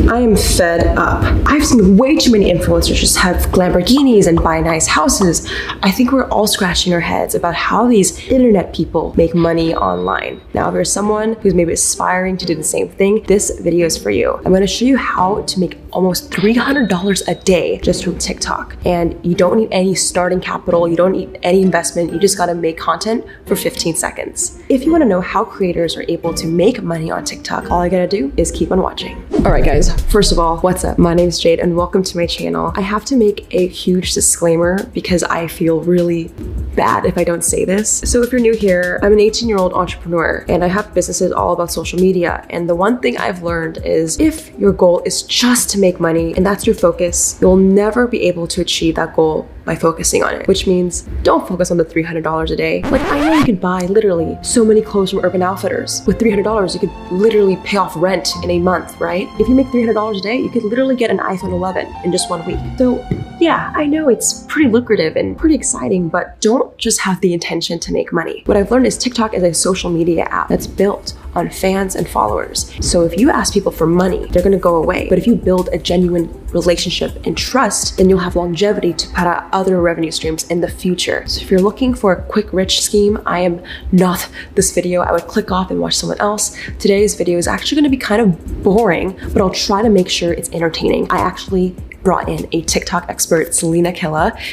I am fed up. I've seen way too many influencers just have Lamborghinis and buy nice houses. I think we're all scratching our heads about how these internet people make money online. Now, if you're someone who's maybe aspiring to do the same thing, this video is for you. I'm gonna show you how to make almost $300 a day just from TikTok. And you don't need any starting capital, you don't need any investment, you just gotta make content for 15 seconds. If you wanna know how creators are able to make money on TikTok, all I gotta do is keep on watching. All right guys, first of all, what's up? My name is Jade and welcome to my channel. I have to make a huge disclaimer because I feel really bad if I don't say this. So if you're new here, I'm an 18-year-old entrepreneur and I have businesses all about social media. And the one thing I've learned is if your goal is just to make money and that's your focus, you'll never be able to achieve that goal by focusing on it, which means don't focus on the $300 a day. Like, I know you could buy literally so many clothes from Urban Outfitters. With $300, you could literally pay off rent in a month, right? If you make $300 a day, you could literally get an iPhone 11 in just 1 week. So yeah, I know it's pretty lucrative and pretty exciting, but don't just have the intention to make money. What I've learned is TikTok is a social media app that's built on fans and followers. So if you ask people for money, they're gonna go away. But if you build a genuine relationship and trust, then you'll have longevity to put out other revenue streams in the future. So if you're looking for a quick rich scheme, I am not this video. I would click off and watch someone else. Today's video is actually gonna be kind of boring, but I'll try to make sure it's entertaining. I actually brought in a TikTok expert, Salina.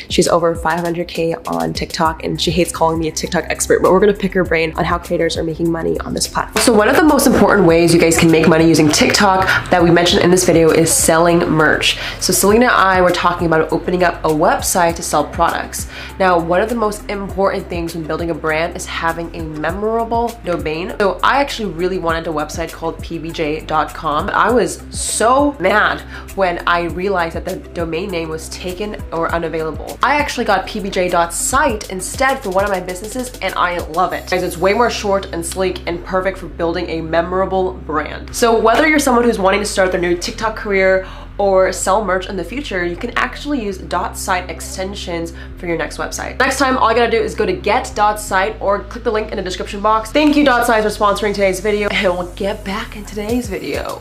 She's over 500K on TikTok and she hates calling me a TikTok expert, but we're gonna pick her brain on how creators are making money on this platform. So one of the most important ways you guys can make money using TikTok that we mentioned in this video is selling merch. So Salina and I were talking about opening up a website to sell products. Now, one of the most important things when building a brand is having a memorable domain. So I actually really wanted a website called pbj.com. I was so mad when I realized that the domain name was taken or unavailable. I actually got pbj.site instead for one of my businesses and I love it. Guys, it's way more short and sleek and perfect for building a memorable brand. So whether you're someone who's wanting to start their new TikTok career or sell merch in the future, you can actually use .site extensions for your next website. Next time, all you gotta do is go to get.site or click the link in the description box. Thank you .site for sponsoring today's video and we'll get back in today's video.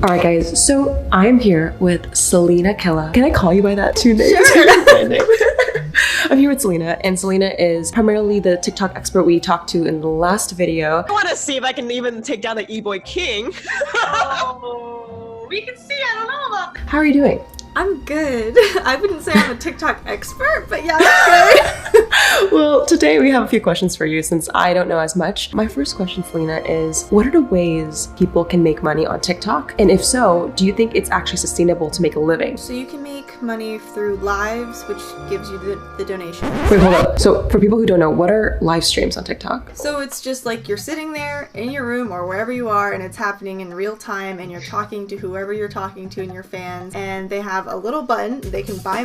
All right guys, so I'm here with Salina. Can I call you by that too? Sure. I'm here with Salina, and Salina is primarily the TikTok expert we talked to in the last video. I want to see if I can even take down the e-boy king. Oh, we can see, I don't know about that. How are you doing? I'm good. I wouldn't say I'm a TikTok expert, but yeah, I'm good. Well, today we have a few questions for you since I don't know as much. My first question, Salina, is what are the ways people can make money on TikTok? And if so, do you think it's actually sustainable to make a living? So you can make money through lives, which gives you the donation. Wait, hold up. So for people who don't know, what are live streams on TikTok? So it's just like you're sitting there in your room or wherever you are and it's happening in real time and you're talking to whoever you're talking to and your fans, and they have a little button, they can buy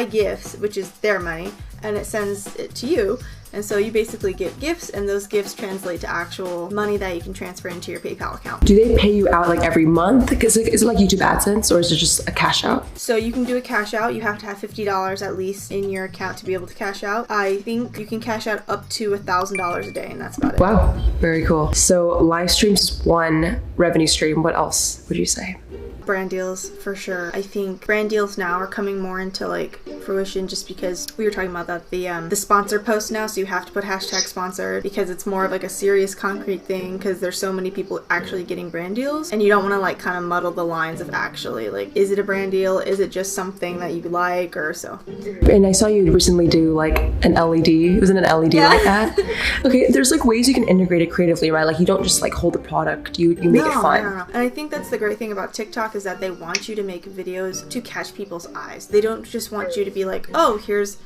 gifts, which is their money, and it sends it to you. And so you basically get gifts and those gifts translate to actual money that you can transfer into your PayPal account. Do they pay you out like every month? Is it like YouTube AdSense or is it just a cash out? So you can do a cash out. You have to have $50 at least in your account to be able to cash out. I think you can cash out up to $1,000 a day and that's about it. Wow, very cool. So live streams is one revenue stream. What else would you say? Brand deals for sure. I think brand deals now are coming more into like fruition just because we were talking about that the sponsor post now, so you have to put hashtag sponsored because it's more of like a serious concrete thing because there's so many people actually getting brand deals and you don't want to like kind of muddle the lines of actually like, is it a brand deal, is it just something that you like, or so. And I saw you recently do like an LED. It was in an LED like that. Okay, there's like ways you can integrate it creatively, right? Like you don't just like hold the product, you make it fun. No. And I think that's the great thing about TikTok is that they want you to make videos to catch people's eyes. They don't just want you to be like, oh, here's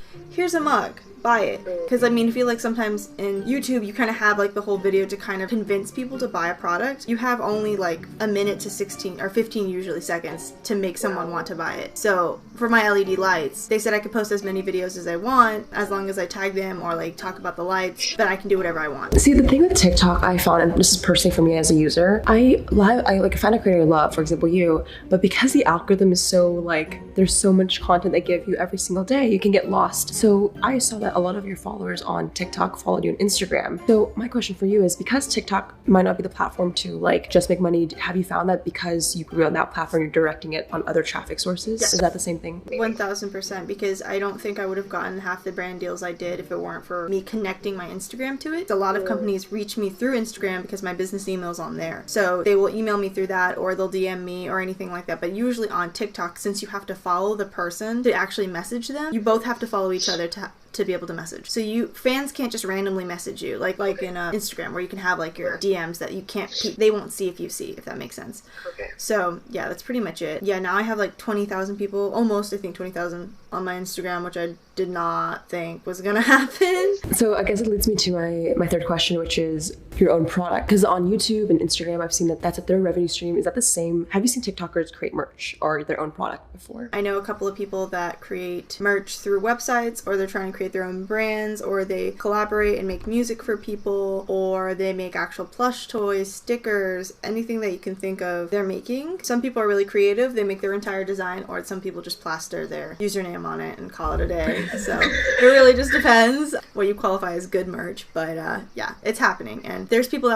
a mug, buy it. Because I mean, I feel like sometimes in YouTube you kind of have like the whole video to kind of convince people to buy a product. You have only like a minute to 16 or 15 usually seconds to make someone want to buy it. So for my LED lights, they said I could post as many videos as I want as long as I tag them or like talk about the lights, but I can do whatever I want. See, the thing with TikTok I found, and this is personally for me as a user, I like find a creator I love, for example you, but because the algorithm is so like, there's so much content they give you every single day, you can get lost. So I saw that a lot of your followers on TikTok followed you on Instagram. So my question for you is, because TikTok might not be the platform to like just make money, have you found that because you grew on that platform, you're directing it on other traffic sources? Yes. Is that the same thing? 1000%, because I don't think I would have gotten half the brand deals I did if it weren't for me connecting my Instagram to it. A lot of companies reach me through Instagram because my business email is on there. So they will email me through that, or they'll DM me or anything like that. But usually on TikTok, since you have to follow the person to actually message them, you both have to follow each other to be able to message. So fans can't just randomly message you like in Instagram, where you can have like your DMs that you can't, they won't see if that makes sense. Okay. So yeah, that's pretty much it. Yeah, now I have like 20,000 people, almost, I think 20,000 on my Instagram, which I did not think was gonna happen. So I guess it leads me to my third question, which is your own product. Because on YouTube and Instagram, I've seen that that's their revenue stream. Is that the same? Have you seen TikTokers create merch or their own product before? I know a couple of people that create merch through websites, or they're trying to create their own brands, or they collaborate and make music for people, or they make actual plush toys, stickers, anything that you can think of they're making. Some people are really creative. They make their entire design, or some people just plaster their username on it and call it a day. So it really just depends what you qualify as good merch. But yeah, it's happening. And there's people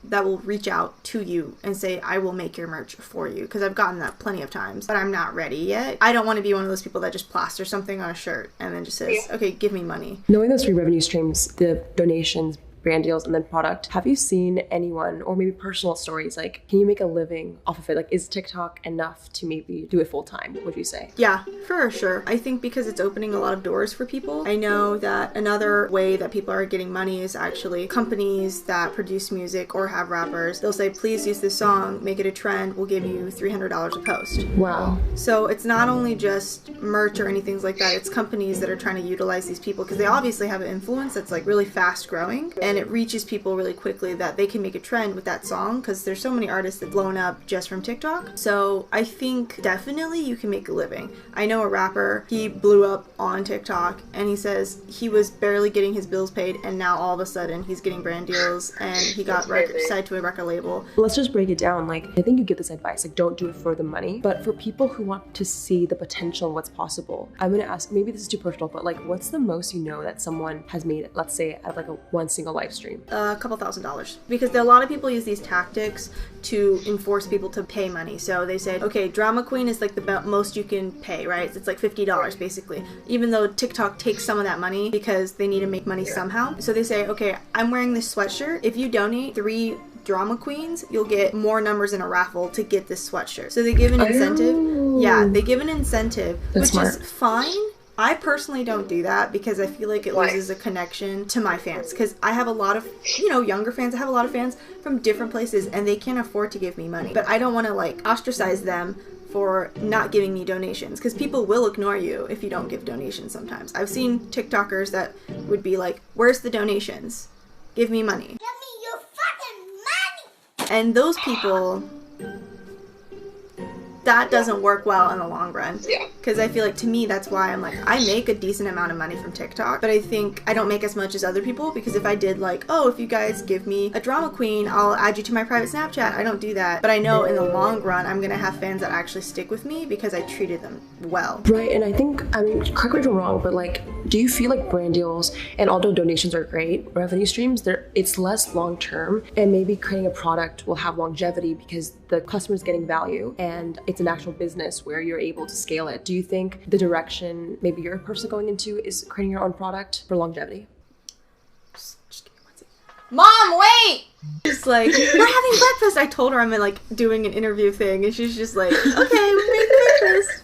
that will reach out to you and say, I will make your merch for you, because I've gotten that plenty of times, but I'm not ready yet. I don't want to be one of those people that just plaster something on a shirt and then just says, okay, give me money. Knowing those three revenue streams, the donations, brand deals, and then product, have you seen anyone, or maybe personal stories, like, can you make a living off of it? Like, is TikTok enough to maybe do it full time, would you say? Yeah, for sure. I think because it's opening a lot of doors for people. I know that another way that people are getting money is actually companies that produce music or have rappers. They'll say, please use this song, make it a trend, we'll give you $300 a post. Wow. So it's not only just merch or anything like that, it's companies that are trying to utilize these people, because they obviously have an influence that's like really fast growing, and it reaches people really quickly that they can make a trend with that song, because there's so many artists that blown up just from TikTok. So I think definitely you can make a living. I know a rapper, he blew up on TikTok, and he says he was barely getting his bills paid, and now all of a sudden he's getting brand deals, and he got signed to a record label. Let's just break it down. Like, I think you give this advice, like, don't do it for the money, but for people who want to see the potential of what's possible, I'm gonna ask, maybe this is too personal, but like, what's the most you know that someone has made, let's say, out of like one single live stream? A couple $1,000s, because a lot of people use these tactics to enforce people to pay money. So they say, okay, drama queen is like the most you can pay, right? It's like $50 basically, even though TikTok takes some of that money because they need to make money somehow. So they say, okay, I'm wearing this sweatshirt. If you donate 3 drama queens, you'll get more numbers in a raffle to get this sweatshirt. So they give an incentive. Yeah, they give an incentive, which is fine. I personally don't do that because I feel like it loses a connection to my fans, because I have a lot of, younger fans. I have a lot of fans from different places, and they can't afford to give me money. But I don't want to like ostracize them for not giving me donations, because people will ignore you if you don't give donations sometimes. I've seen TikTokers that would be like, where's the donations? Give me money. Give me your fucking money! And those people, that doesn't work well in the long run. Yeah. Because I feel like, to me, that's why I'm like, I make a decent amount of money from TikTok, but I think I don't make as much as other people, because if I did like, oh, if you guys give me a drama queen, I'll add you to my private Snapchat. I don't do that. But I know in the long run, I'm going to have fans that actually stick with me because I treated them well. Right, and I think, correct me if I'm wrong, but like, do you feel like brand deals, and although donations are great, revenue streams, it's less long-term, and maybe creating a product will have longevity because the customer's getting value, and it's an actual business where you're able to scale it. Do you think the direction maybe you're personally going into is creating your own product for longevity? Just give me 1 second. Mom, wait! Just like, we're having breakfast. I told her I'm like doing an interview thing, and she's just like, okay, we're making breakfast.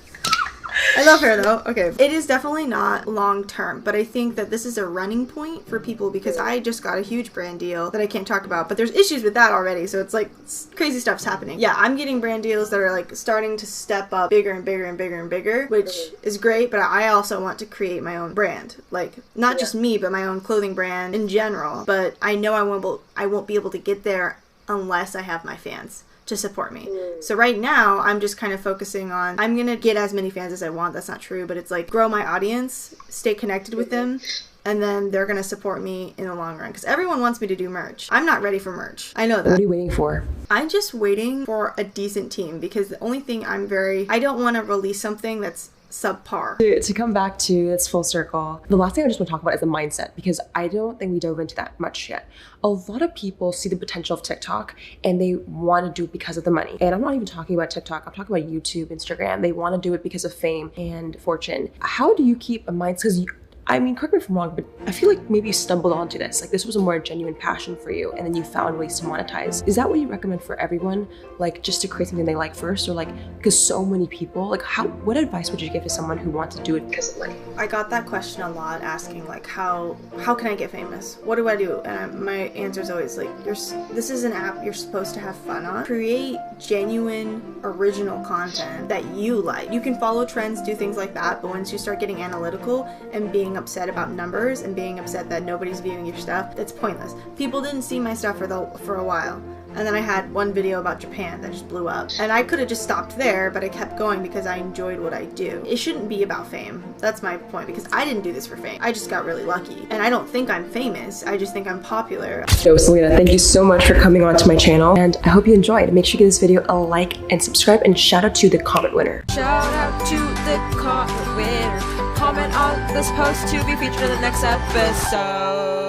I love her though. Okay. It is definitely not long term, but I think that this is a running point for people, because I just got a huge brand deal that I can't talk about, but there's issues with that already. So it's like crazy stuff's happening. Yeah, I'm getting brand deals that are like starting to step up bigger and bigger and bigger and bigger, which is great, but I also want to create my own brand. Like, not just me, but my own clothing brand in general. But I know I won't be able to get there unless I have my fans to support me. So right now, I'm just kind of focusing on, I'm gonna get as many fans as I want. That's not true, but it's like grow my audience, stay connected with them, and then they're gonna support me in the long run. Because everyone wants me to do merch. I'm not ready for merch. I know that. What are you waiting for? I'm just waiting for a decent team, because the only thing I don't want to release something that's subpar. To come back to this full circle, the last thing I just want to talk about is the mindset, because I don't think we dove into that much yet. A lot of people see the potential of TikTok and they want to do it because of the money. And I'm not even talking about TikTok, I'm talking about YouTube, Instagram. They want to do it because of fame and fortune. How do you keep a mindset? Because I mean, correct me if I'm wrong, but I feel like maybe you stumbled onto this. Like this was a more genuine passion for you and then you found ways to monetize. Is that what you recommend for everyone? Like just to create something they like first, or like, because so many people, like what advice would you give to someone who wants to do it because of money? I got that question a lot, asking like, how can I get famous? What do I do? And my answer is always like, this is an app you're supposed to have fun on. Create genuine, original content that you like. You can follow trends, do things like that, but once you start getting analytical and being upset about numbers and being upset that nobody's viewing your stuff, that's pointless. People didn't see my stuff for a while. And then I had one video about Japan that just blew up. And I could have just stopped there, but I kept going because I enjoyed what I do. It shouldn't be about fame. That's my point, because I didn't do this for fame. I just got really lucky. And I don't think I'm famous. I just think I'm popular. So Salina, thank you so much for coming on to my channel, and I hope you enjoyed. Make sure you give this video a like and subscribe, and shout out to the comment winner. Shout out to the comment winner. Comment on this post to be featured in the next episode.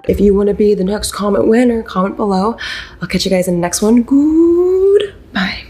If you want to be the next comment winner, comment below. I'll catch you guys in the next one. Goodbye.